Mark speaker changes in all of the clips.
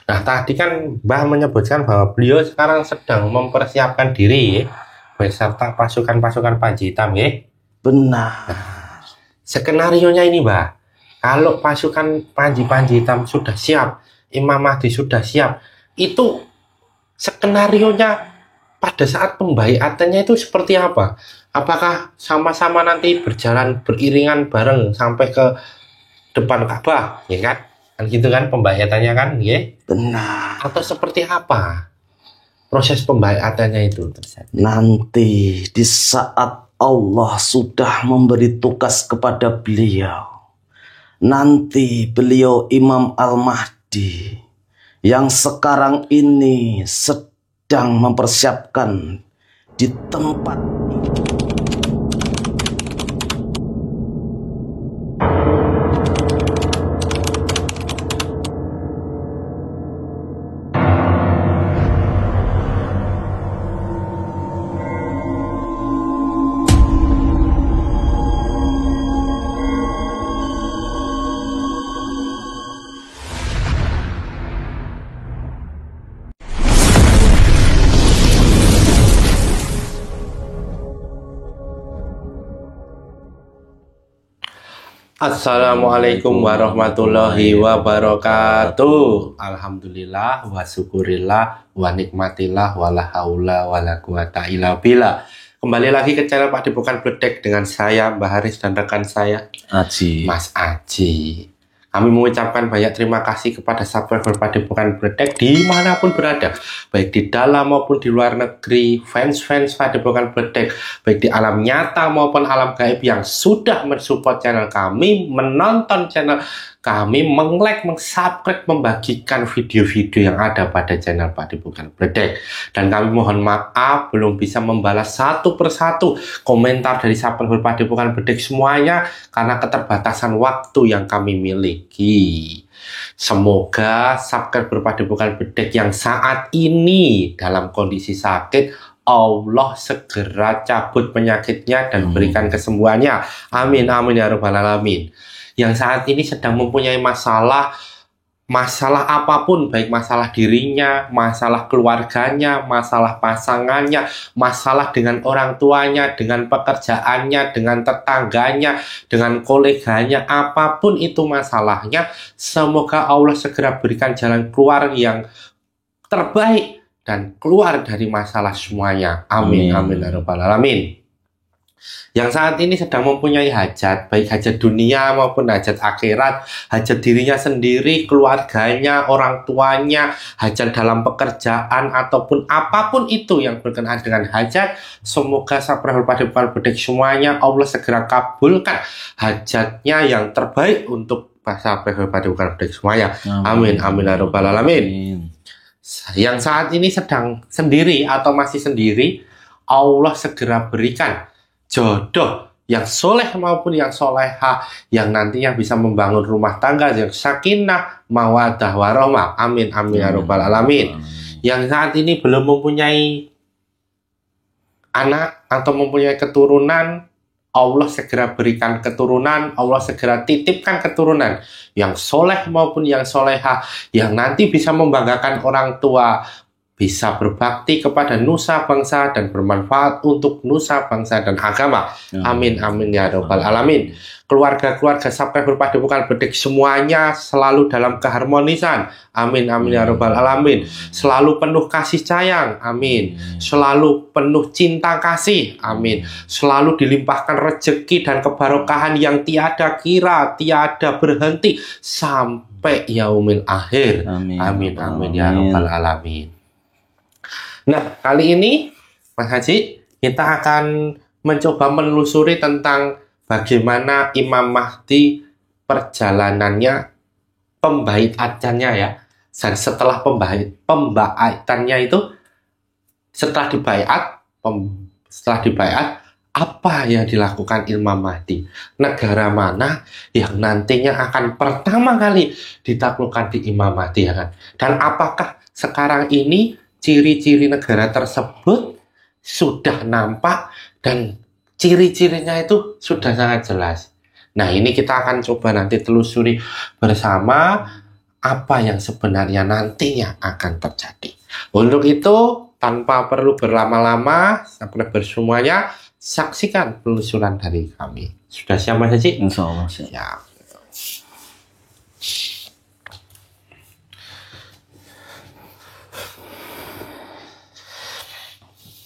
Speaker 1: Nah, tadi kan Mbah menyebutkan bahwa beliau sekarang sedang mempersiapkan diri beserta pasukan-pasukan Panji Hitam, ya.
Speaker 2: Benar.
Speaker 1: Skenarionya ini, Mbah, kalau pasukan Panji Hitam sudah siap, Imam Mahdi sudah siap, itu skenarionya pada saat pembaiatannya itu seperti apa? Apakah sama-sama nanti berjalan beriringan bareng sampai ke depan Ka'bah, ya kan? Kan gitu kan pembaiatannya kan, ya?
Speaker 2: Benar.
Speaker 1: Atau seperti apa proses pembaiatannya itu terjadi?
Speaker 2: Nanti di saat Allah sudah memberi tugas kepada beliau, nanti beliau Imam Al-Mahdi yang sekarang ini sedang mempersiapkan di tempat
Speaker 1: Assalamualaikum warahmatullahi wabarakatuh. Alhamdulillah wa syukurillah wa nikmatillah wa la haula wa la quwata illa billah. Kembali lagi ke channel Pak Depokan Bledek dengan saya Mbah Haris dan rekan saya
Speaker 2: Aji.
Speaker 1: Mas Aji. Kami mengucapkan banyak terima kasih kepada subscriber Pak Depokan Bledek dimanapun berada, baik di dalam maupun di luar negeri, fans-fans Pak Depokan Bledek, baik di alam nyata maupun alam gaib yang sudah mensupport channel kami, menonton channel kami, meng-like, meng-subscribe, membagikan video-video yang ada pada channel Pak Depokan Bledek. Dan kami mohon maaf belum bisa membalas satu persatu komentar dari subscriber Pak Depokan Bledek semuanya karena keterbatasan waktu yang kami miliki. Semoga subscriber Pak Depokan Bledek yang saat ini dalam kondisi sakit, Allah segera cabut penyakitnya dan berikan kesembuhannya. Amin, amin ya rabbal alamin. Yang saat ini sedang mempunyai masalah apapun, baik masalah dirinya, masalah keluarganya, masalah pasangannya, masalah dengan orang tuanya, dengan pekerjaannya, dengan tetangganya, dengan koleganya, apapun itu masalahnya, semoga Allah segera berikan jalan keluar yang terbaik dan keluar dari masalah semuanya. Amin, amin ya rabbal alamin. Yang saat ini sedang mempunyai hajat, baik hajat dunia maupun hajat akhirat, hajat dirinya sendiri, keluarganya, orang tuanya, hajat dalam pekerjaan, ataupun apapun itu yang berkenaan dengan hajat, semoga subscriber Pak Depokan Bledek semuanya Allah segera kabulkan hajatnya yang terbaik untuk subscriber Pak Depokan Bledek semuanya. Amin, amin ya rabbal alamin. Yang saat ini sedang sendiri atau masih sendiri, Allah segera berikan jodoh yang soleh maupun yang soleha yang nantinya bisa membangun rumah tangga yang sakinah, mawaddah, warahmah. Amin, amin ya rabbal alamin. Yang saat ini belum mempunyai anak atau mempunyai keturunan, Allah segera berikan keturunan, Allah segera titipkan keturunan yang soleh maupun yang soleha yang nanti bisa membanggakan orang tua, bisa berbakti kepada nusa bangsa dan bermanfaat untuk nusa bangsa dan agama. Amin, amin ya rabbal alamin. Keluarga-keluarga subscriber Pak Depokan Bledek semuanya selalu dalam keharmonisan. Amin, amin ya rabbal alamin. Selalu penuh kasih sayang. Amin. Selalu penuh cinta kasih. Amin. Selalu dilimpahkan rezeki dan kebarokahan yang tiada kira, tiada berhenti sampai yaumil akhir. Amin, amin, amin ya rabbal alamin. Nah, kali ini Mas Haji, kita akan mencoba menelusuri tentang bagaimana Imam Mahdi perjalanannya, pembaiatannya ya. Dan setelah pembaiatannya itu, setelah dibaiat, apa yang dilakukan Imam Mahdi? Negara mana yang nantinya akan pertama kali ditaklukkan di Imam Mahdi ya kan? Dan apakah sekarang ini ciri-ciri negara tersebut sudah nampak dan ciri-cirinya itu sudah sangat jelas. Nah, ini kita akan coba nanti telusuri bersama apa yang sebenarnya nantinya akan terjadi. Untuk itu, tanpa perlu berlama-lama, subscriber semuanya, saksikan penelusuran dari kami. Sudah siap Mas Haji?
Speaker 2: Insya Allah siap.
Speaker 1: Siap.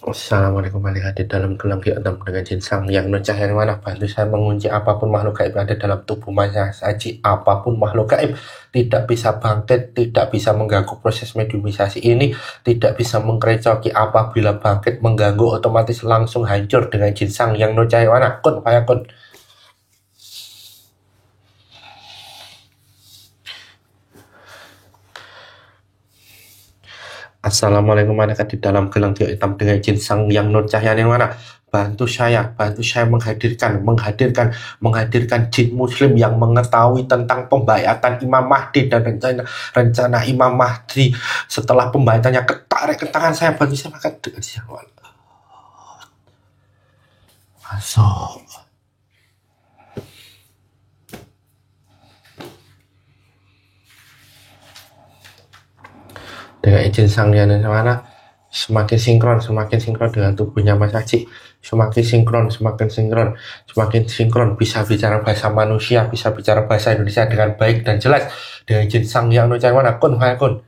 Speaker 1: Assalamualaikum warahmatullahi wabarakatuh. Dalam gelang keenam dengan jin sang yang nur cahaya mana, bantu saya mengunci apapun makhluk gaib yang ada dalam tubuh Mas Haji. Apapun makhluk gaib tidak bisa bangkit, tidak bisa mengganggu proses mediumisasi ini, tidak bisa mengkerecoki. Apabila bangkit mengganggu, otomatis langsung hancur dengan jin sang yang nur cahaya mana. Kun fayakun. Assalamualaikum warahmatullahi wabarakatuh. Di dalam gelang tiok hitam dengan jin sang yang nur cahaya yang mana, bantu saya menghadirkan jin muslim yang mengetahui tentang pembayatan Imam Mahdi dan rencana Imam Mahdi. Setelah pembayatannya, ketarik ke tangan saya, bantu saya makan dengan siapa. Masuk. Dengan izin sang yang mana, semakin sinkron dengan tubuhnya Mas Haji, semakin sinkron, bisa bicara bahasa manusia, bisa bicara bahasa Indonesia dengan baik dan jelas. Dengan izin sang yang mana, kun fayakun,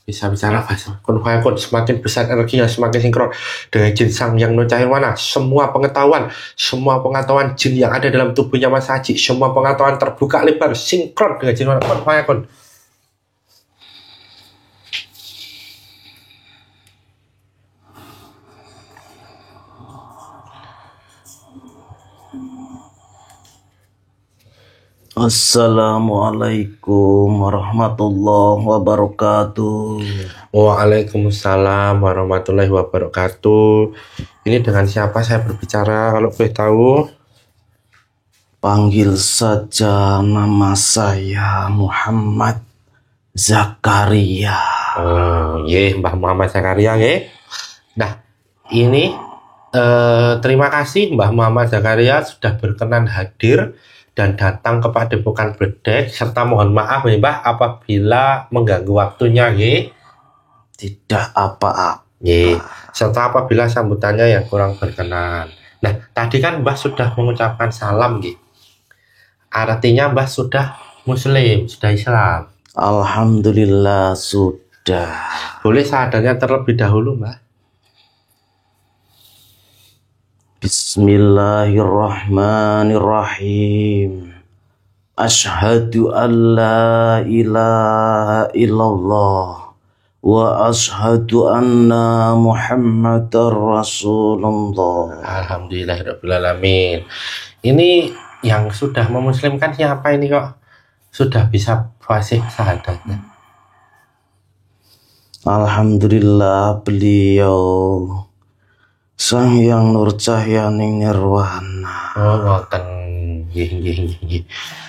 Speaker 1: bisa bicara bahasa kun fayakun, semakin besar energinya, semakin sinkron. Dengan izin sang yang mana, semua pengetahuan jin yang ada dalam tubuhnya Mas Haji, semua pengetahuan terbuka lebar, sinkron dengan jin mana, kun fayakun.
Speaker 2: Assalamualaikum warahmatullahi wabarakatuh.
Speaker 1: Waalaikumsalam warahmatullahi wabarakatuh. Ini dengan siapa saya berbicara kalau boleh tahu?
Speaker 2: Panggil saja nama saya Muhammad Zakaria.
Speaker 1: Oh, Mbah Muhammad Zakaria, nggih. Nah, ini terima kasih Mbah Muhammad Zakaria sudah berkenan hadir dan datang ke Padepokan Bledek, serta mohon maaf ya Mbah apabila mengganggu waktunya, nggih.
Speaker 2: Tidak apa-apa.
Speaker 1: Nggih. Serta apabila sambutannya yang kurang berkenan. Nah, tadi kan Mbah sudah mengucapkan salam, nggih. Artinya Mbah sudah muslim, sudah Islam.
Speaker 2: Alhamdulillah sudah.
Speaker 1: Boleh sadarnya terlebih dahulu, Mbah?
Speaker 2: Bismillahirrahmanirrahim. Ashhadu an la ilaha illallah wa ashhadu anna Muhammadar Rasulullah.
Speaker 1: Alhamdulillahirabbil alamin. Ini yang sudah memuslimkan siapa ini kok sudah bisa fasih syahadatnya?
Speaker 2: Alhamdulillah beliau Sang Yang Nur Cahyaning Nirwana.
Speaker 1: Oh, ngoten. Nggih.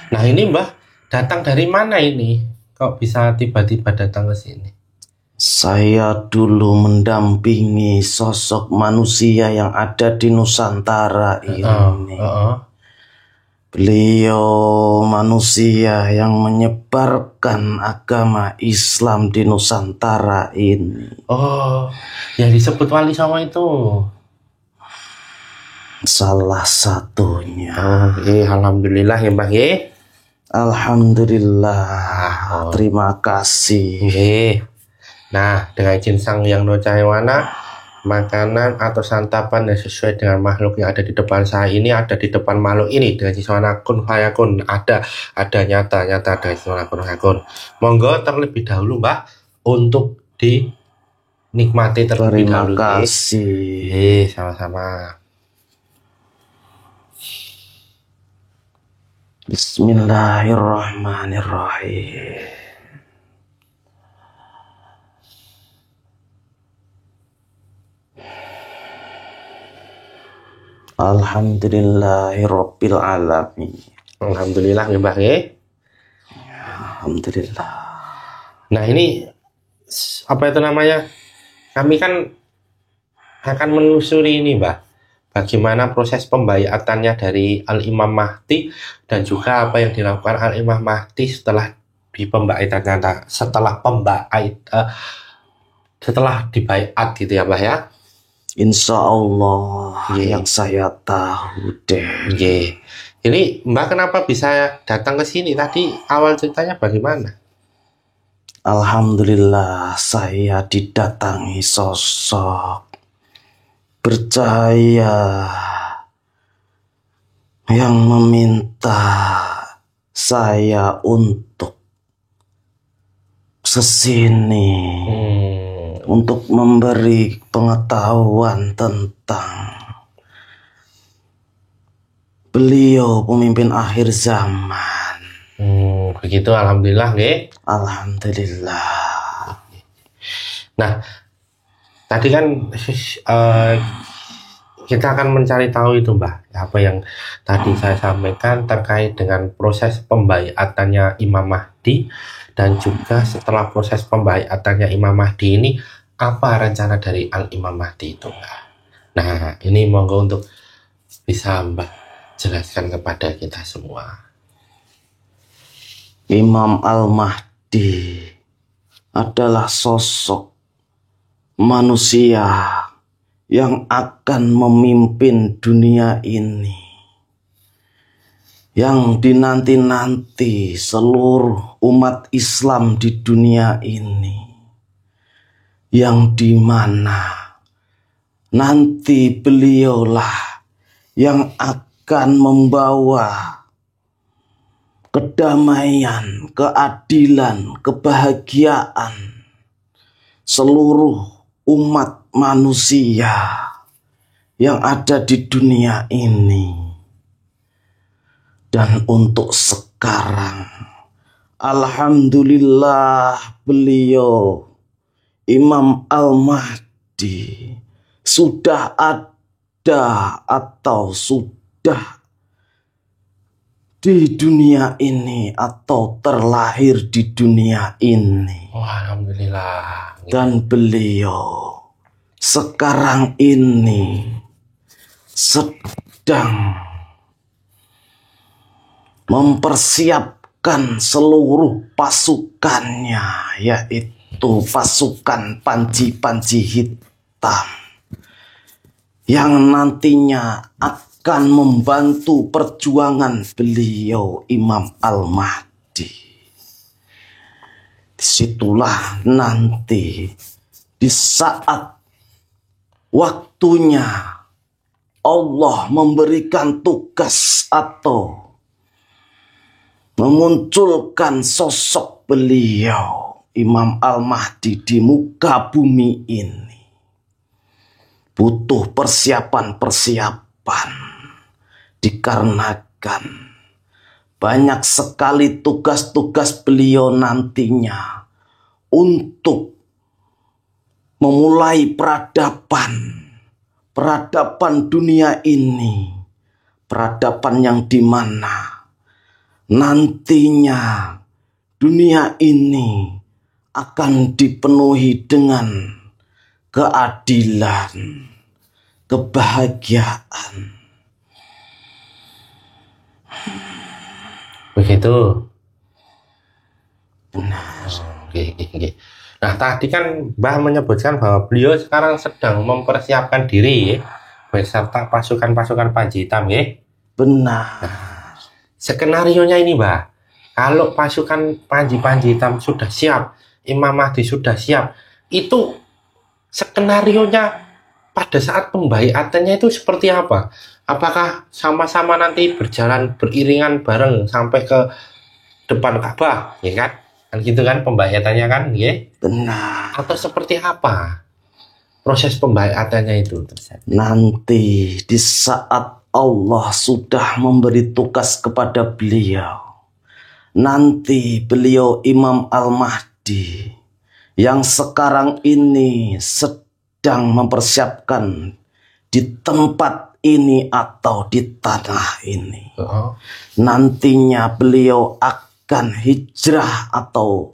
Speaker 1: Nah, ini Mbah datang dari mana ini? Kok bisa tiba-tiba datang ke sini?
Speaker 2: Saya dulu mendampingi sosok manusia yang ada di Nusantara ini. Beliau manusia yang menyebarkan agama Islam di Nusantara ini.
Speaker 1: Oh, yang disebut Wali Songo itu?
Speaker 2: Salah satunya.
Speaker 1: Alhamdulillah ya Mbah nggih.
Speaker 2: Alhamdulillah. Terima kasih.
Speaker 1: Nggih. Nah, dengan izin Sang Yang Nur Cahyawana, makanan atau santapan yang sesuai dengan makhluk yang ada di depan saya ini ada di depan makhluk ini dengan siswana kun fayakun, ada nyata dengan siswana kun fayakun. Monggo terlebih dahulu Mbah untuk dinikmati terlebih dahulu.
Speaker 2: Terima kasih.
Speaker 1: Sama-sama.
Speaker 2: Bismillahirrahmanirrahim. Alhamdulillahirabbil alamin.
Speaker 1: Alhamdulillah ya Mbah nggih.
Speaker 2: Alhamdulillah.
Speaker 1: Nah, ini apa itu namanya? Kami kan akan menelusuri ini, Mbah. Bagaimana proses pembayatannya dari Al-Imam Mahdi dan juga apa yang dilakukan Al-Imam Mahdi setelah di pembaitannya setelah dibaiat gitu ya Mbah ya.
Speaker 2: Insya Allah yang saya tahu deh.
Speaker 1: Ini Mbah kenapa bisa datang ke sini? Tadi awal ceritanya bagaimana?
Speaker 2: Alhamdulillah saya didatangi sosok bercahaya yang meminta saya untuk kesini untuk memberi pengetahuan tentang beliau pemimpin akhir zaman.
Speaker 1: Begitu, alhamdulillah, nggih.
Speaker 2: Alhamdulillah.
Speaker 1: Nah, tadi kan kita akan mencari tahu itu Mbah, apa yang tadi saya sampaikan terkait dengan proses pembaiatannya Imam Mahdi, dan juga setelah proses pembaiatannya Imam Mahdi ini apa rencana dari Al-Imam Mahdi itu Mbah. Nah, ini monggo untuk bisa Mbah jelaskan kepada kita semua.
Speaker 2: Imam Al-Mahdi adalah sosok manusia yang akan memimpin dunia ini, yang dinanti-nanti seluruh umat Islam di dunia ini, yang dimana nanti beliaulah yang akan membawa kedamaian, keadilan, kebahagiaan seluruh umat manusia yang ada di dunia ini. Dan untuk sekarang, alhamdulillah beliau Imam Al-Mahdi sudah ada atau sudah di dunia ini atau terlahir di dunia ini.
Speaker 1: Alhamdulillah.
Speaker 2: Dan beliau sekarang ini sedang mempersiapkan seluruh pasukannya, yaitu pasukan Panji-Panji Hitam yang nantinya akan membantu perjuangan beliau Imam Al-Mahdi. Disitulah nanti di saat waktunya Allah memberikan tugas atau memunculkan sosok beliau Imam Al-Mahdi di muka bumi ini. Butuh persiapan-persiapan, dikarenakan banyak sekali tugas-tugas beliau nantinya untuk memulai peradaban dunia ini, peradaban yang dimana nantinya dunia ini akan dipenuhi dengan keadilan, kebahagiaan.
Speaker 1: Begitu.
Speaker 2: Benar.
Speaker 1: Oke. Nah, tadi kan Mbah menyebutkan bahwa beliau sekarang sedang mempersiapkan diri beserta pasukan-pasukan Panji Hitam, ya?
Speaker 2: Benar.
Speaker 1: Nah, skenarionya ini, Mbah. Kalau pasukan Panji Hitam sudah siap, Imam Mahdi sudah siap, itu skenarionya pada saat pembaiatannya itu seperti apa? Apakah sama-sama nanti berjalan beriringan bareng sampai ke depan Ka'bah, ya kan? Kan gitu kan pembaiatannya kan, ya?
Speaker 2: Benar.
Speaker 1: Atau seperti apa proses pembaiatannya itu?
Speaker 2: Nanti di saat Allah sudah memberi tugas kepada beliau, nanti beliau Imam Al-Mahdi yang sekarang ini sedang mempersiapkan di tempat ini atau di tanah ini. Nantinya beliau akan hijrah atau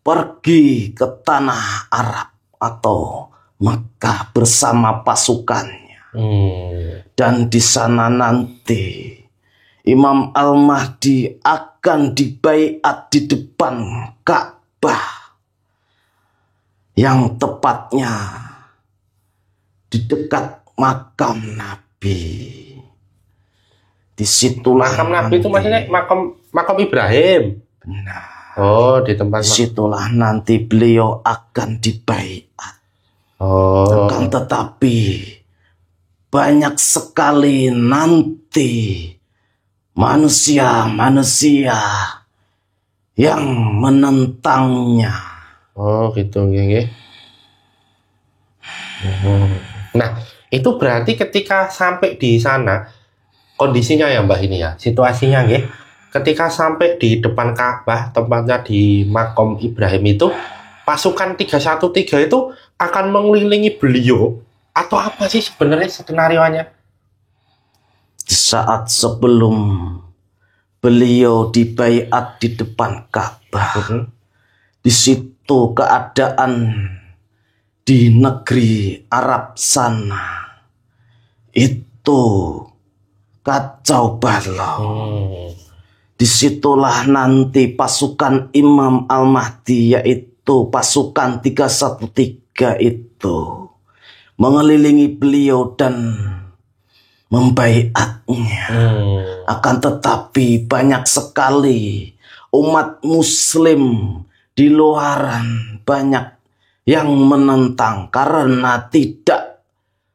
Speaker 2: pergi ke tanah Arab atau Mekah bersama pasukannya. Dan di sana nanti Imam Al-Mahdi akan akan dibaiat di depan Ka'bah, yang tepatnya di dekat makam Nabi. Disitulah
Speaker 1: Makam Nabi itu maksudnya makam Ibrahim.
Speaker 2: Benar.
Speaker 1: Oh, di tempat
Speaker 2: Disitulah nanti beliau akan dibaiat.
Speaker 1: Oh.
Speaker 2: Akan tetapi banyak sekali nanti manusia-manusia yang menentangnya.
Speaker 1: Oh, gitu, nggih. Nah, itu berarti ketika sampai di sana kondisinya ya Mbak ini ya, situasinya nggih. Ketika sampai di depan Ka'bah, tempatnya di makam Ibrahim itu, pasukan 313 itu akan mengelilingi beliau atau apa sih sebenarnya skenarionya?
Speaker 2: Di saat sebelum beliau dibaiat di depan Ka'bah, di situ keadaan di negeri Arab sana itu kacau balau. Disitulah nanti pasukan Imam Al-Mahdi, yaitu pasukan 313 itu mengelilingi beliau dan membaiatnya. Akan tetapi banyak sekali umat muslim di luaran banyak yang menentang karena tidak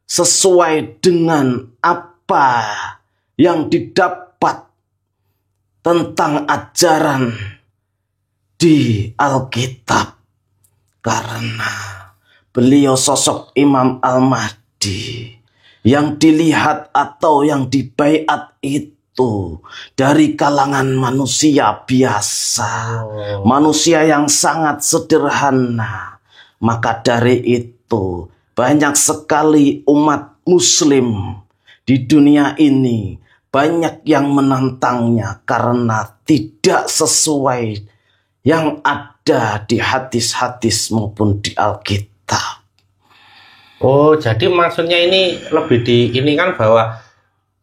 Speaker 2: sesuai dengan apa yang didapat tentang ajaran di Alkitab, karena beliau sosok Imam Al-Mahdi yang dilihat atau yang dibaiat itu dari kalangan manusia biasa, manusia yang sangat sederhana. Maka dari itu banyak sekali umat muslim di dunia ini banyak yang menentangnya karena tidak sesuai yang ada di hadis-hadis maupun di Alkitab.
Speaker 1: Oh, jadi maksudnya ini lebih ini kan bahwa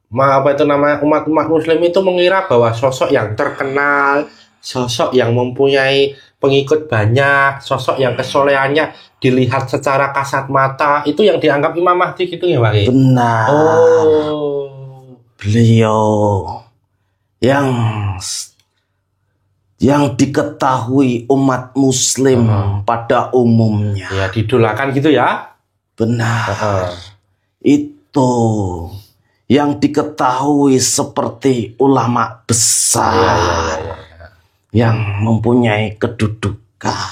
Speaker 1: apa itu namanya umat-umat muslim itu mengira bahwa sosok yang terkenal, sosok yang mempunyai pengikut banyak, sosok yang kesolehannya dilihat secara kasat mata, itu yang dianggap Imam Mahdi gitu ya, Pak?
Speaker 2: Benar.
Speaker 1: Oh.
Speaker 2: Beliau yang diketahui umat muslim pada umumnya.
Speaker 1: Ya, didolakan gitu ya.
Speaker 2: Benar. Itu yang diketahui seperti ulama besar yang mempunyai kedudukan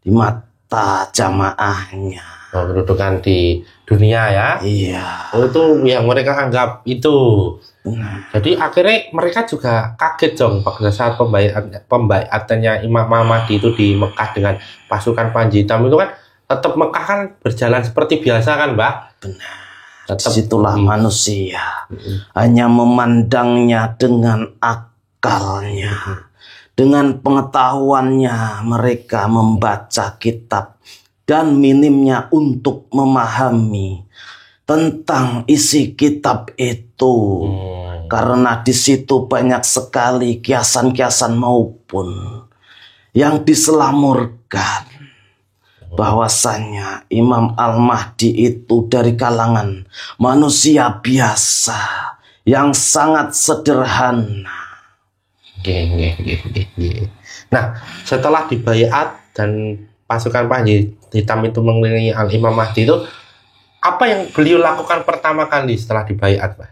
Speaker 2: di mata jamaahnya.
Speaker 1: Oh, kedudukan di dunia ya.
Speaker 2: Iya.
Speaker 1: Oh, itu yang mereka anggap itu.
Speaker 2: Benar.
Speaker 1: Jadi akhirnya mereka juga kaget dong pada saat pembaiatannya Imam Mahdi itu di Mekah dengan pasukan Panji Hitam itu kan tetap Mekah kan berjalan seperti biasa kan, Mbak?
Speaker 2: Benar. Disitulah manusia hanya memandangnya dengan akalnya, dengan pengetahuannya mereka membaca kitab dan minimnya untuk memahami tentang isi kitab itu. Karena di situ banyak sekali kiasan-kiasan maupun yang diselamurkan bahwasannya Imam Al-Mahdi itu dari kalangan manusia biasa yang sangat sederhana.
Speaker 1: Nah, setelah dibaiat dan pasukan Panji Hitam itu mengelilingi Al-Imam Mahdi itu, apa yang beliau lakukan pertama kali setelah dibaiat, Pak?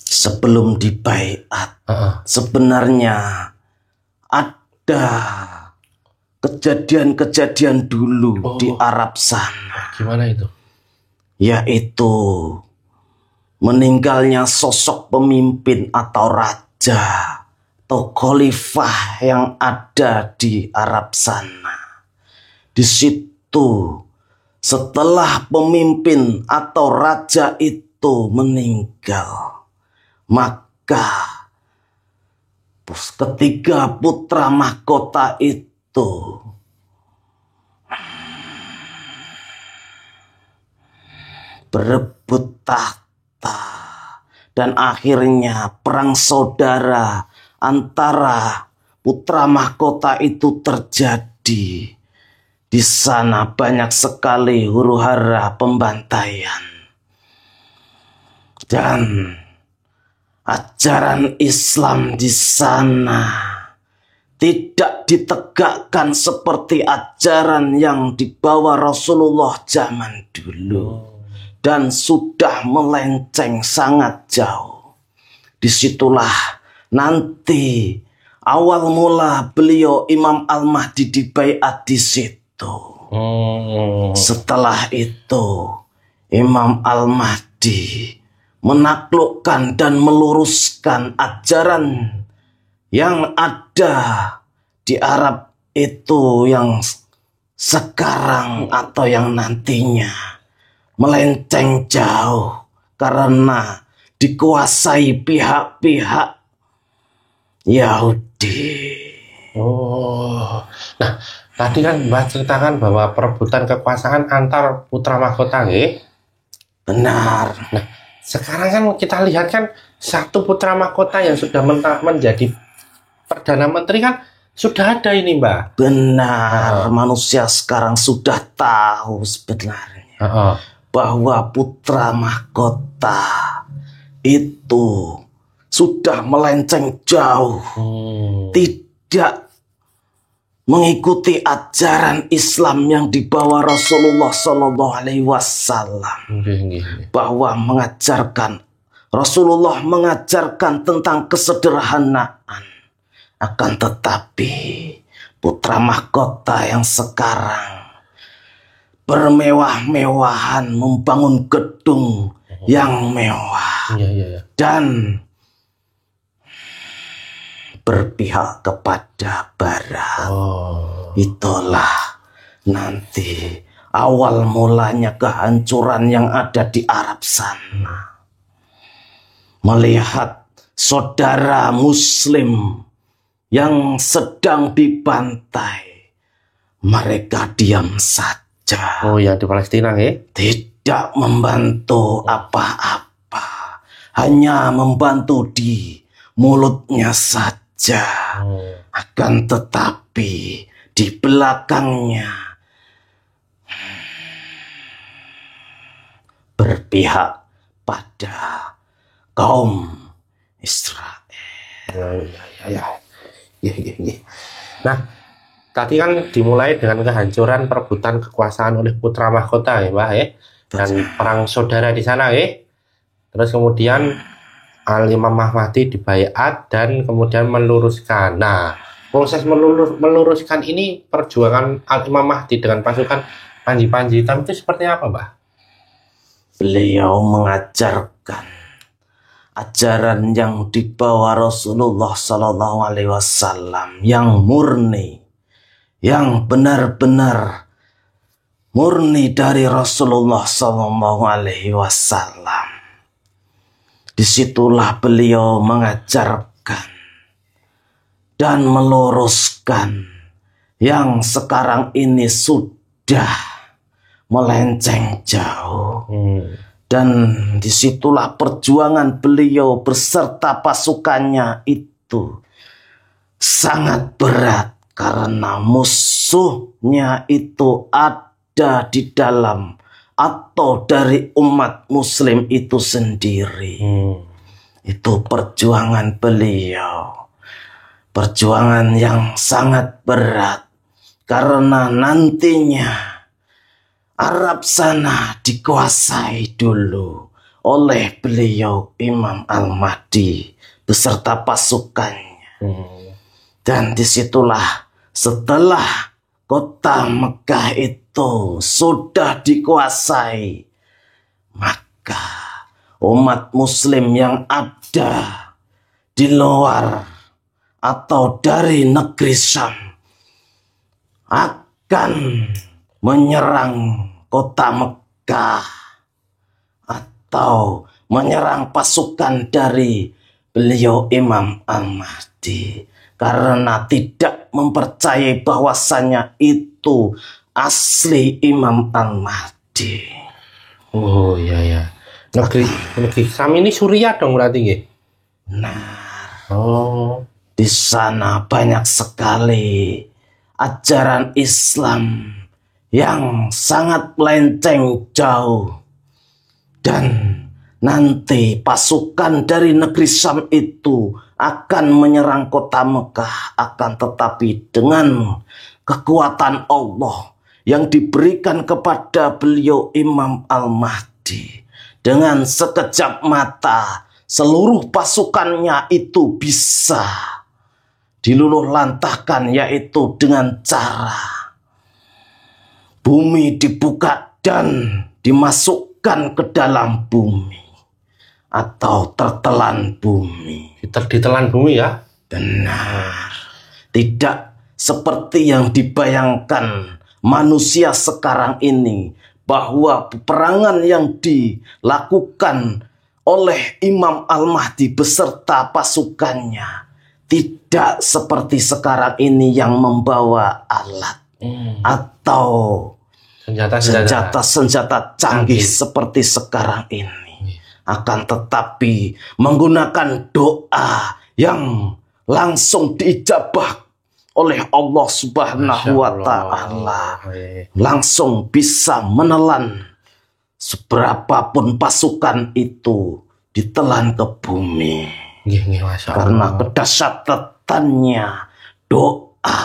Speaker 2: Sebelum dibaiat, sebenarnya ada kejadian-kejadian dulu di Arab sana.
Speaker 1: Gimana itu?
Speaker 2: Yaitu meninggalnya sosok pemimpin atau raja atau khalifah yang ada di Arab sana. Di situ setelah pemimpin atau raja itu meninggal, maka ketiga putra mahkota itu berebut tahta dan akhirnya perang saudara antara putra mahkota itu terjadi. Di sana banyak sekali huru-hara pembantaian. Dan ajaran Islam di sana tidak ditegakkan seperti ajaran yang dibawa Rasulullah zaman dulu. Dan sudah melenceng sangat jauh. Disitulah nanti awal mula beliau Imam Al-Mahdi dibaiat di situ. Setelah itu Imam Al-Mahdi menaklukkan dan meluruskan ajaran yang ada di Arab itu yang sekarang atau yang nantinya melenceng jauh karena dikuasai pihak-pihak Yahudi.
Speaker 1: Nah, tadi kan Mbah ceritakan bahwa perebutan kekuasaan antar putra mahkota, nggih?
Speaker 2: Benar.
Speaker 1: Nah, sekarang kan kita lihat kan satu putra mahkota yang sudah menjadi Perdana Menteri kan sudah ada ini, Mbah.
Speaker 2: Benar. Manusia sekarang sudah tahu sebenarnya bahwa putra mahkota itu sudah melenceng jauh. Tidak mengikuti ajaran Islam yang dibawa Rasulullah SAW, bahwa Rasulullah mengajarkan tentang kesederhanaan. Akan tetapi putra mahkota yang sekarang bermewah-mewahan, membangun gedung yang mewah dan berpihak kepada Barat. Itulah nanti awal mulanya kehancuran yang ada di Arab sana. Melihat saudara Muslim yang sedang dibantai, mereka diam saja.
Speaker 1: Oh ya, di Palestina,
Speaker 2: tidak membantu apa-apa, hanya membantu di mulutnya saja. Akan tetapi di belakangnya berpihak pada kaum Israel.
Speaker 1: Nah, tadi kan dimulai dengan kehancuran perebutan kekuasaan oleh putra mahkota, ya, Mbah, dan perang saudara di sana, Terus kemudian Al-Imam Mahdi dibaiat dan kemudian meluruskan. Nah, proses meluruskan ini perjuangan Al-Imam Mahdi dengan pasukan Panji-Panji Hitam itu seperti apa, Mbah?
Speaker 2: Beliau mengajarkan ajaran yang dibawa Rasulullah SAW yang murni, yang benar-benar murni dari Rasulullah SAW. Disitulah beliau mengajarkan dan meluruskan yang sekarang ini sudah melenceng jauh. Dan disitulah perjuangan beliau beserta pasukannya itu sangat berat karena musuhnya itu ada di dalam atau dari umat muslim itu sendiri. Itu perjuangan beliau, perjuangan yang sangat berat karena nantinya Arab sana dikuasai dulu oleh beliau Imam Al-Mahdi beserta pasukannya. Dan disitulah setelah kota Mekah itu sudah dikuasai, maka umat muslim yang ada di luar atau dari negeri Syam akan menyerang kota Mekah atau menyerang pasukan dari beliau Imam Al-Mahdi karena tidak mempercayai bahwasannya itu asli Imam Al-Mahdi.
Speaker 1: Oh iya ya. Negeri Syam ini Suriah dong berarti nggih.
Speaker 2: Nah,
Speaker 1: Oh,
Speaker 2: di sana banyak sekali ajaran Islam yang sangat melenceng jauh. Dan nanti pasukan dari negeri Syam itu akan menyerang kota Mekah, akan tetapi dengan kekuatan Allah yang diberikan kepada beliau Imam Al-Mahdi, dengan sekejap mata seluruh pasukannya itu bisa diluluh lantahkan, yaitu dengan cara bumi dibuka dan dimasukkan ke dalam bumi atau tertelan bumi.
Speaker 1: ditelan bumi ya.
Speaker 2: Benar. Tidak seperti yang dibayangkan manusia sekarang ini, bahwa peperangan yang dilakukan oleh Imam Al-Mahdi beserta pasukannya tidak seperti sekarang ini yang membawa alat atau senjata-senjata canggih seperti sekarang ini. Akan tetapi menggunakan doa yang langsung diijabah oleh Allah Subhanahu wa Ta'ala, langsung bisa menelan seberapapun pasukan itu, ditelan ke bumi. Karena kedahsyatannya doa.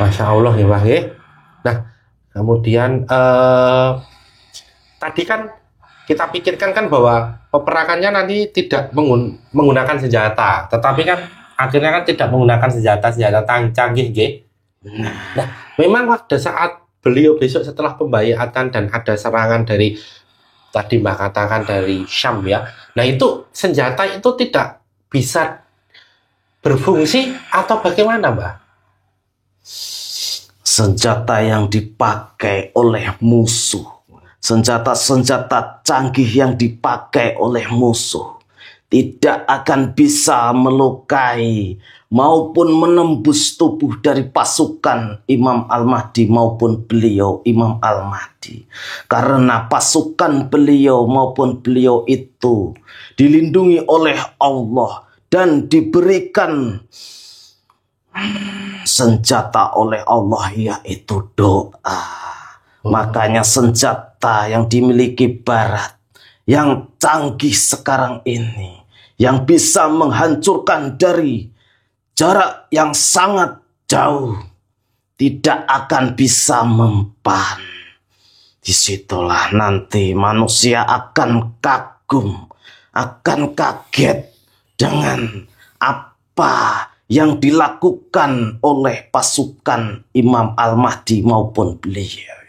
Speaker 1: Masya Allah ya Pak. Nah, kemudian tadi kan kita pikirkan kan bahwa peperangannya nanti tidak menggunakan senjata, tetapi kan akhirnya kan tidak menggunakan senjata canggih, nggih. Nah, memang pada saat beliau besok setelah pembayatan dan ada serangan dari tadi Mbak katakan dari Syam ya. Nah, itu senjata itu tidak bisa berfungsi atau bagaimana, Mbak?
Speaker 2: Senjata yang dipakai oleh musuh, senjata-senjata canggih yang dipakai oleh musuh tidak akan bisa melukai maupun menembus tubuh dari pasukan Imam Al-Mahdi maupun beliau Imam Al-Mahdi. Karena pasukan beliau maupun beliau itu dilindungi oleh Allah dan diberikan senjata oleh Allah, yaitu doa. Makanya senjata yang dimiliki Barat yang canggih sekarang ini, yang bisa menghancurkan dari jarak yang sangat jauh, tidak akan bisa mempan. Disitulah nanti manusia akan kagum, akan kaget dengan apa yang dilakukan oleh pasukan Imam Al-Mahdi maupun beliau.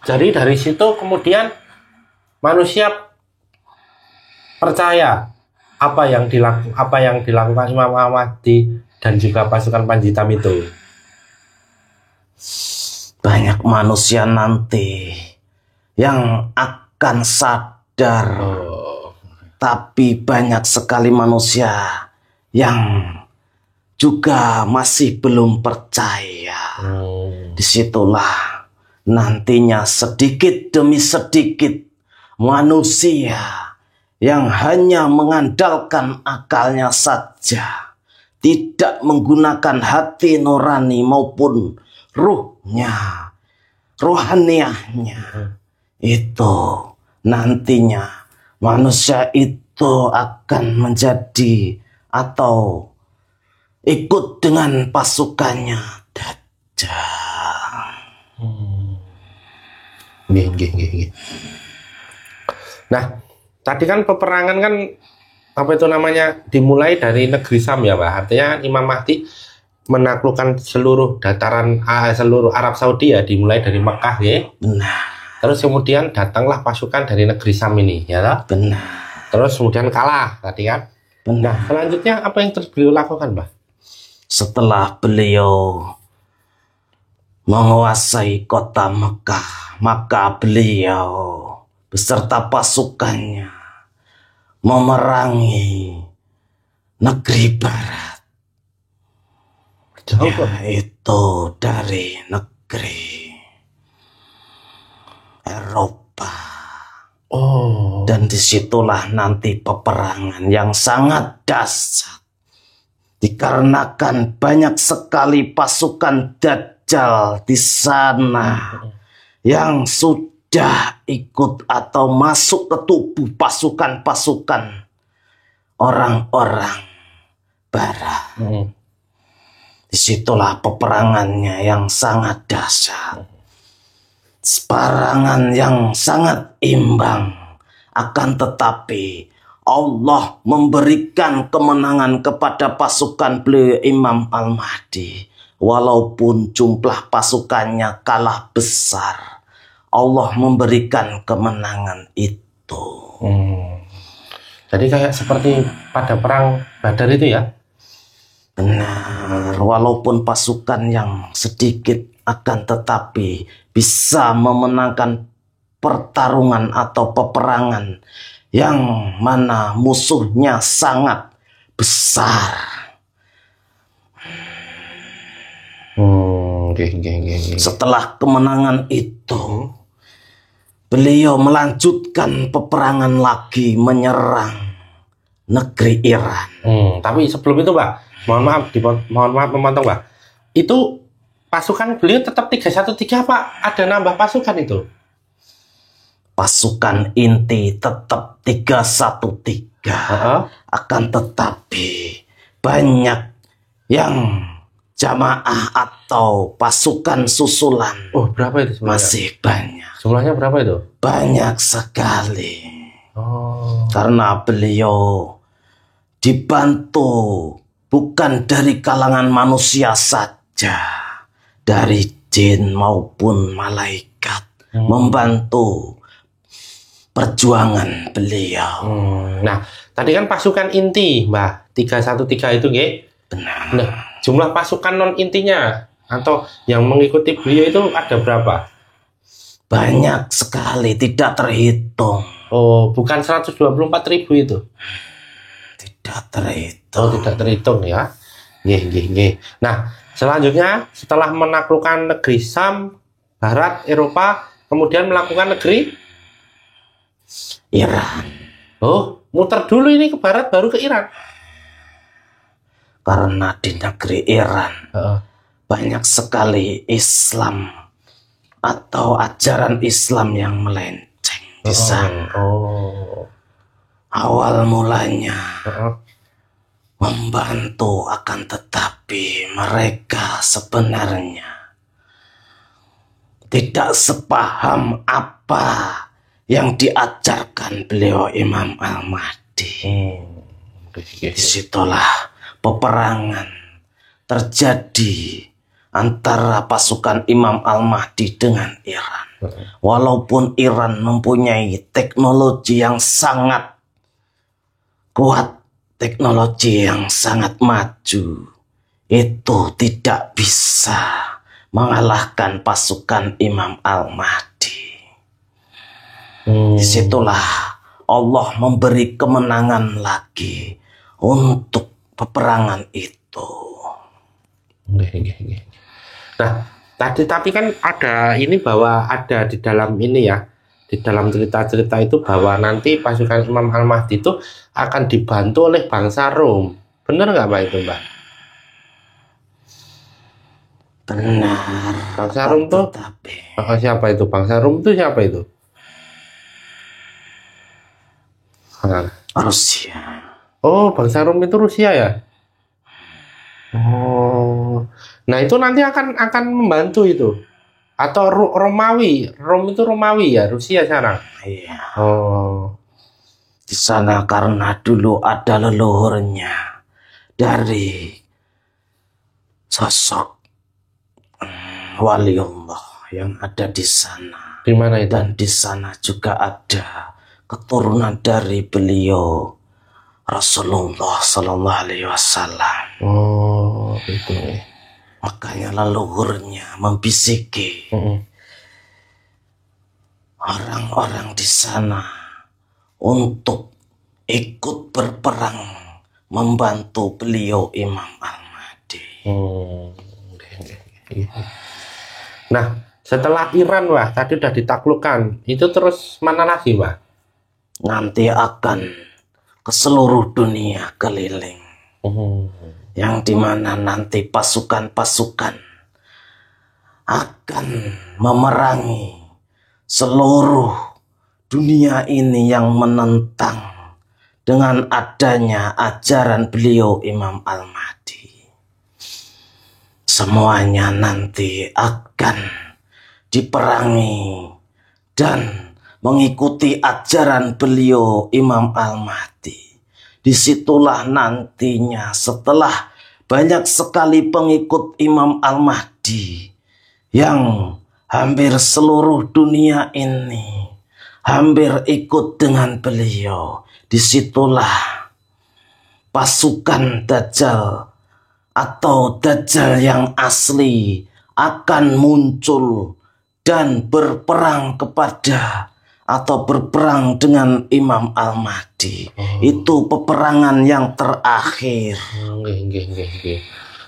Speaker 1: Jadi dari situ kemudian manusia percaya apa yang dilakukan Imam Al-Mahdi dan juga pasukan Panji Hitam itu.
Speaker 2: Banyak manusia nanti yang akan sadar, tapi banyak sekali manusia yang juga masih belum percaya. Disitulah nantinya sedikit demi sedikit manusia yang hanya mengandalkan akalnya saja, tidak menggunakan hati nurani maupun ruhnya, rohaniahnya, itu nantinya manusia itu akan menjadi atau ikut dengan pasukannya Dajjal.
Speaker 1: Nah, tadi kan peperangan kan apa itu namanya dimulai dari negeri Syam ya Pak. Artinya Imam Mahdi menaklukkan seluruh dataran seluruh Arab Saudi ya, dimulai dari Mekah ya.
Speaker 2: Benar.
Speaker 1: Terus kemudian datanglah pasukan dari negeri Syam ini ya toh?
Speaker 2: Benar.
Speaker 1: Terus kemudian kalah tadi kan.
Speaker 2: Benar.
Speaker 1: Nah, selanjutnya apa yang terus beliau lakukan, Mbak?
Speaker 2: Setelah beliau menguasai kota Mekah, maka beliau beserta pasukannya memerangi negeri Barat, yaitu dari negeri Eropa.
Speaker 1: Oh.
Speaker 2: Dan disitulah nanti peperangan yang sangat dahsyat. Dikarenakan banyak sekali pasukan Dajjal di sana yang sudah ikut atau masuk ke tubuh pasukan-pasukan orang-orang Barat. Disitulah peperangannya yang sangat dahsyat. Peperangan yang sangat imbang. Akan tetapi Allah memberikan kemenangan kepada pasukan beliau Imam Al-Mahdi. Walaupun jumlah pasukannya kalah besar, Allah memberikan kemenangan itu.
Speaker 1: Jadi kayak seperti pada perang Badar itu ya?
Speaker 2: Benar, walaupun pasukan yang sedikit akan tetapi bisa memenangkan pertarungan atau peperangan yang mana musuhnya sangat besar. Setelah kemenangan itu, beliau melanjutkan peperangan lagi menyerang negeri Iran.
Speaker 1: Tapi sebelum itu, Pak, mohon maaf memotong, Pak. Itu pasukan beliau tetap 313, Pak. Ada nambah pasukan itu?
Speaker 2: Pasukan inti tetap 313. Akan tetapi banyak yang jamaah atau pasukan susulan.
Speaker 1: Oh, berapa itu sebenarnya?
Speaker 2: Masih banyak.
Speaker 1: Jumlahnya berapa itu?
Speaker 2: Banyak sekali. Karena beliau dibantu bukan dari kalangan manusia saja, dari jin maupun malaikat membantu perjuangan beliau.
Speaker 1: Nah, tadi kan pasukan inti, Mbak, 313 itu, nggih?
Speaker 2: Benar.
Speaker 1: Nah, jumlah pasukan non intinya atau yang mengikuti beliau itu ada berapa?
Speaker 2: Banyak sekali, tidak terhitung.
Speaker 1: Oh, bukan 124.000 itu?
Speaker 2: Tidak terhitung.
Speaker 1: Oh, tidak terhitung ya. Nggih. Nah, selanjutnya setelah menaklukkan negeri Sam, Barat, Eropa, kemudian melakukan negeri
Speaker 2: Iran.
Speaker 1: Oh, muter dulu ini ke barat baru ke Iran.
Speaker 2: Karena di negeri Iran banyak sekali Islam atau ajaran Islam yang melenceng di sana. Awal mulanya membantu, akan tetapi mereka sebenarnya tidak sepaham apa yang diajarkan beliau Imam Al-Mahdi. Disitulah peperangan terjadi antara pasukan Imam Al-Mahdi dengan Iran. Walaupun Iran mempunyai teknologi yang sangat kuat, teknologi yang sangat maju, itu tidak bisa mengalahkan pasukan Imam Al-Mahdi. Disitulah Allah memberi kemenangan lagi untuk peperangan itu.
Speaker 1: Nah, tapi kan ada ini bahwa ada di dalam ini ya, di dalam cerita-cerita itu bahwa nanti pasukan Imam Al-Mahdi itu akan dibantu oleh bangsa Rom. Benar nggak, Pak, itu, Mbak?
Speaker 2: Benar.
Speaker 1: Bangsa Rom tuh? Siapa itu? Bangsa Rom itu siapa itu?
Speaker 2: Rusia.
Speaker 1: Oh, bangsa Rom itu Rusia ya? Oh, nah itu nanti akan membantu itu, atau Romawi? Rom itu Romawi ya, Rusia sekarang.
Speaker 2: Iya.
Speaker 1: Oh,
Speaker 2: di sana karena dulu ada leluhurnya dari sosok waliullah yang ada di sana.
Speaker 1: Di mana itu?
Speaker 2: Dan di sana juga ada keturunan dari beliau Rasulullah Sallallahu Alaihi Wasallam.
Speaker 1: Oh, itu.
Speaker 2: Makanya leluhurnya membisiki orang-orang di sana untuk ikut berperang membantu beliau Imam Al-Mahdi.
Speaker 1: Nah, Setelah Iran, Mbah, tadi udah ditaklukkan, itu terus mana lagi, Mbah?
Speaker 2: Nanti akan ke seluruh dunia keliling. Yang dimana nanti pasukan-pasukan akan memerangi seluruh dunia ini yang menentang dengan adanya ajaran beliau Imam Al-Mahdi. Semuanya nanti akan diperangi dan mengikuti ajaran beliau Imam Al-Mahdi. Disitulah nantinya setelah banyak sekali pengikut Imam Al-Mahdi yang hampir seluruh dunia ini hampir ikut dengan beliau. Disitulah pasukan Dajjal atau Dajjal yang asli akan muncul dan berperang kepada atau berperang dengan Imam Al-Mahdi. Itu peperangan yang terakhir.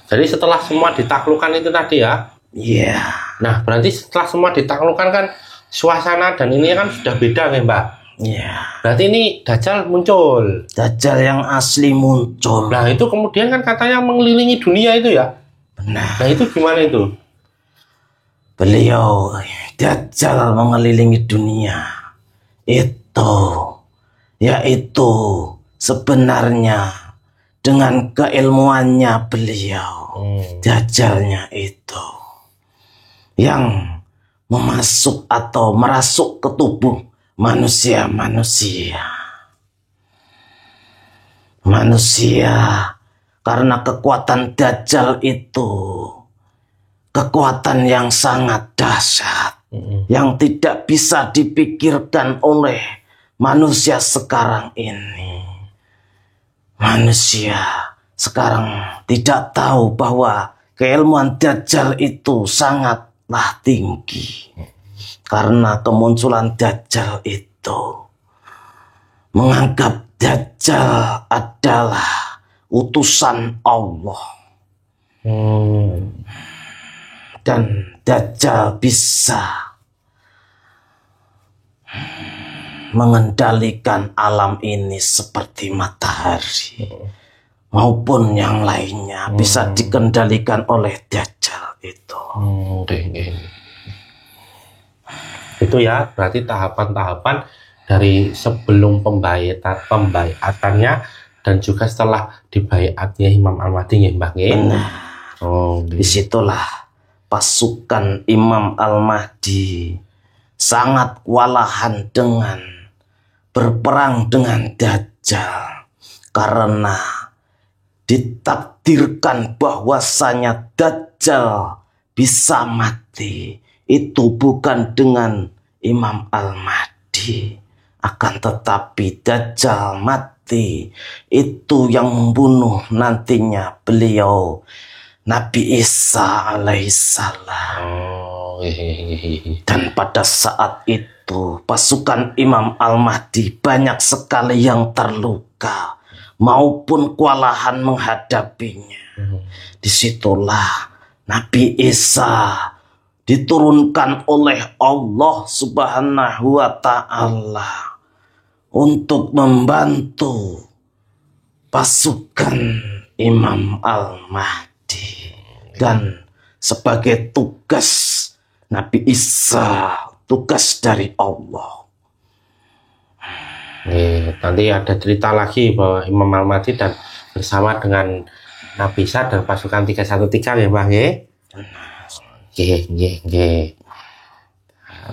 Speaker 1: Jadi setelah semua ditaklukkan itu tadi ya?
Speaker 2: Iya.
Speaker 1: Nah, berarti setelah semua ditaklukkan kan suasana dan ini kan sudah beda nih, Mbak?
Speaker 2: Iya.
Speaker 1: Berarti ini Dajjal muncul.
Speaker 2: Dajjal yang asli muncul.
Speaker 1: Nah, itu kemudian kan katanya mengelilingi dunia itu ya?
Speaker 2: Benar.
Speaker 1: Nah, itu gimana itu?
Speaker 2: Beliau Dajjal mengelilingi dunia. Yaitu sebenarnya dengan keilmuannya beliau, Dajjalnya itu yang memasuk atau merasuk ke tubuh manusia karena kekuatan Dajjal itu kekuatan yang sangat dahsyat, yang tidak bisa dipikirkan oleh manusia sekarang ini. Manusia sekarang tidak tahu bahwa keilmuan Dajjal itu sangatlah tinggi. Karena kemunculan Dajjal itu menganggap Dajjal adalah utusan Allah. Dan Dajjal bisa mengendalikan alam ini seperti matahari maupun yang lainnya bisa dikendalikan oleh Dajjal itu.
Speaker 1: Itu ya, berarti tahapan-tahapan dari sebelum pembaiatannya dan juga setelah dibaiatnya Imam Al-Mahdi, Mbah.
Speaker 2: Benar. Disitulah pasukan Imam Al-Mahdi sangat kewalahan dengan berperang dengan Dajjal, karena ditakdirkan bahwasanya Dajjal bisa mati itu bukan dengan Imam Al-Mahdi, akan tetapi Dajjal mati itu yang membunuh nantinya beliau Nabi Isa alaihissalam. Dan pada saat itu pasukan Imam Al-Mahdi banyak sekali yang terluka maupun kewalahan menghadapinya. Disitulah Nabi Isa diturunkan oleh Allah Subhanahu wa Ta'ala untuk membantu pasukan Imam Al-Mahdi, dan sebagai tugas Nabi Isa, tugas dari Allah.
Speaker 1: Nanti ada cerita lagi bahwa Imam Al-Mahdi dan bersama dengan Nabi Isa dan pasukan 313 ya, Bang.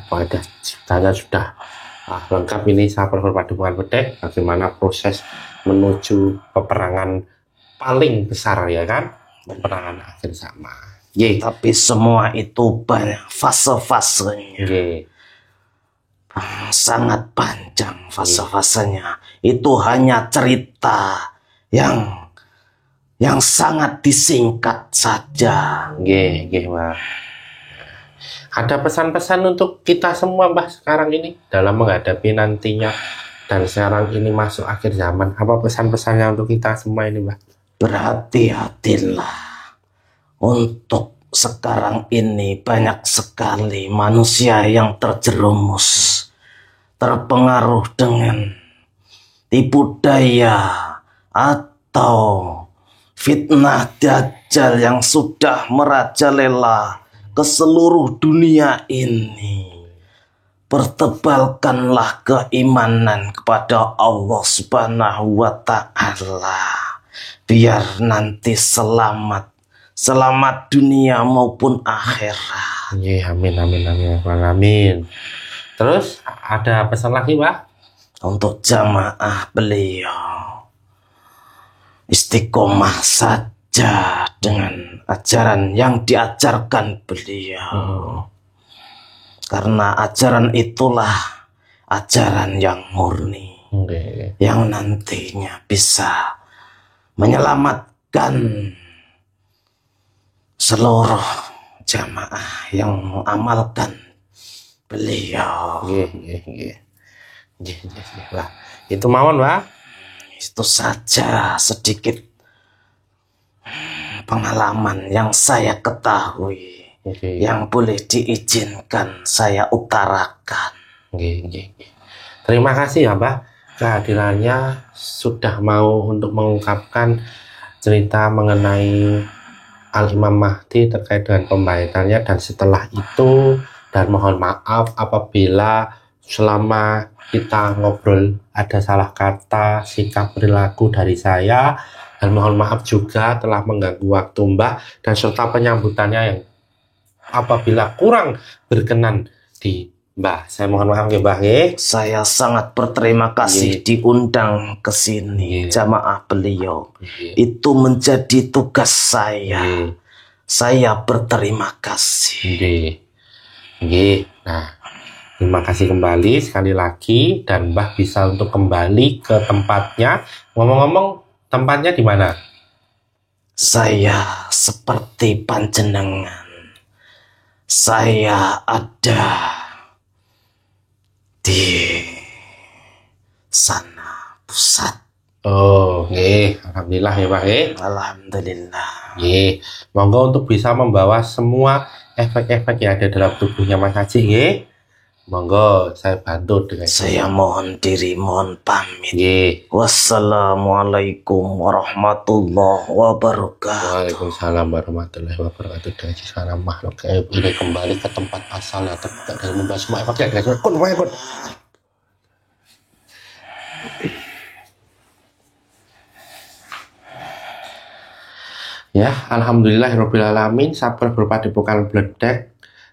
Speaker 1: Pada ceritanya sudah lengkap ini, sahabat Padepokan Bedek, bagaimana proses menuju peperangan paling besar ya kan, peperangan akhir zaman.
Speaker 2: Tapi semua itu banyak fase-fasenya. Sangat panjang fase-fasenya. Itu hanya cerita yang sangat disingkat saja.
Speaker 1: Mbah. Ada pesan-pesan untuk kita semua, Mbah, sekarang ini dalam menghadapi nantinya dan sekarang ini masuk akhir zaman. Apa pesan-pesannya untuk kita semua ini, Mbah?
Speaker 2: Berhati-hatilah untuk sekarang ini banyak sekali manusia yang terjerumus, terpengaruh dengan tipu daya atau fitnah Dajjal yang sudah merajalela ke seluruh dunia ini. Pertebalkanlah keimanan kepada Allah Subhanahu wa Ta'ala, biar nanti selamat dunia maupun akhirat.
Speaker 1: Ya, amin, amin, amin, amin. Terus ada pesan lagi, Pak?
Speaker 2: Untuk jamaah beliau, istiqomah saja dengan ajaran yang diajarkan beliau. Karena ajaran itulah ajaran yang murni, yang nantinya bisa menyelamatkan seluruh jamaah yang mengamalkan beliau.
Speaker 1: Lah, itu mawon, Pak.
Speaker 2: Itu saja sedikit pengalaman yang saya ketahui. Yang boleh diizinkan saya utarakan.
Speaker 1: Terima kasih ya, Mbak, kehadirannya sudah mau untuk mengungkapkan cerita mengenai Al-Imam Mahdi terkait dengan pembahasannya, dan setelah itu, dan mohon maaf apabila selama kita ngobrol ada salah kata, sikap, perilaku dari saya, dan mohon maaf juga telah mengganggu waktu Mbak dan serta penyambutannya yang apabila kurang berkenan di Mbah. Saya mohon maaf ya, Mbah.
Speaker 2: Saya sangat berterima kasih diundang ke sini jamaah beliau. Itu menjadi tugas saya. Saya berterima kasih.
Speaker 1: Nah, terima kasih kembali sekali lagi, dan Mbah bisa untuk kembali ke tempatnya. Ngomong-ngomong, tempatnya di mana?
Speaker 2: Saya seperti panjenengan. Saya ada di sana pusat.
Speaker 1: Oh, alhamdulillah ya, Pak.
Speaker 2: Alhamdulillah.
Speaker 1: Monggo untuk bisa membawa semua efek-efek yang ada dalam tubuhnya Mas Haji. Monggo saya bantu dengan
Speaker 2: saya mohon diri, mohon pamit. Wassalamualaikum warahmatullahi wabarakatuh.
Speaker 1: Waalaikumsalam warahmatullahi wabarakatuh. Dan sekarang makhluk gaib ini kembali ke tempat asalnya, terbuka dan membahas semua efek yang ada. Ya, alhamdulillahirobbilalamin. Sabar berpadepokan bledek.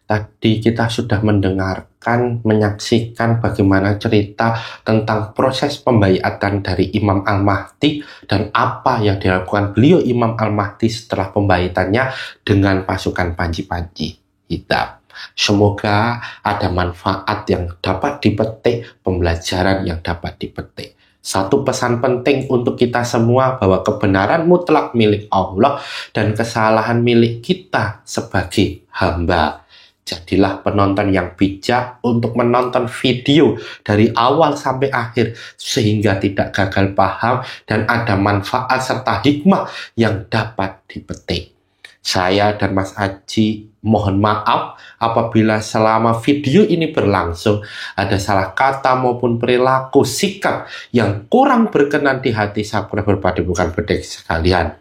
Speaker 1: Tadi kita sudah mendengarkan, menyaksikan bagaimana cerita tentang proses pembaiatan dari Imam Al-Mahdi dan apa yang dilakukan beliau Imam Al-Mahdi setelah pembaiatannya dengan pasukan panji-panji hitam. Semoga ada manfaat yang dapat dipetik, pembelajaran yang dapat dipetik. Satu pesan penting untuk kita semua bahwa kebenaran mutlak milik Allah dan kesalahan milik kita sebagai hamba. Jadilah penonton yang bijak untuk menonton video dari awal sampai akhir sehingga tidak gagal paham dan ada manfaat serta hikmah yang dapat dipetik. Saya dan Mas Haji mohon maaf apabila selama video ini berlangsung ada salah kata maupun perilaku sikap yang kurang berkenan di hati subscriber Padepokan Bledek sekalian.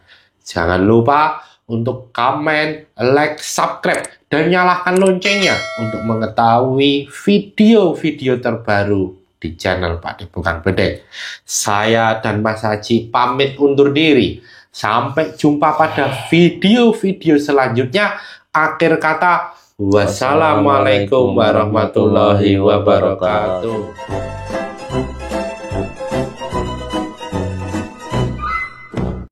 Speaker 1: Jangan lupa untuk komen, like, subscribe, dan nyalakan loncengnya untuk mengetahui video-video terbaru di channel Padepokan Bledek. Saya dan Mas Haji pamit undur diri. Sampai jumpa pada video-video selanjutnya. Akhir kata, wassalamualaikum warahmatullahi wabarakatuh.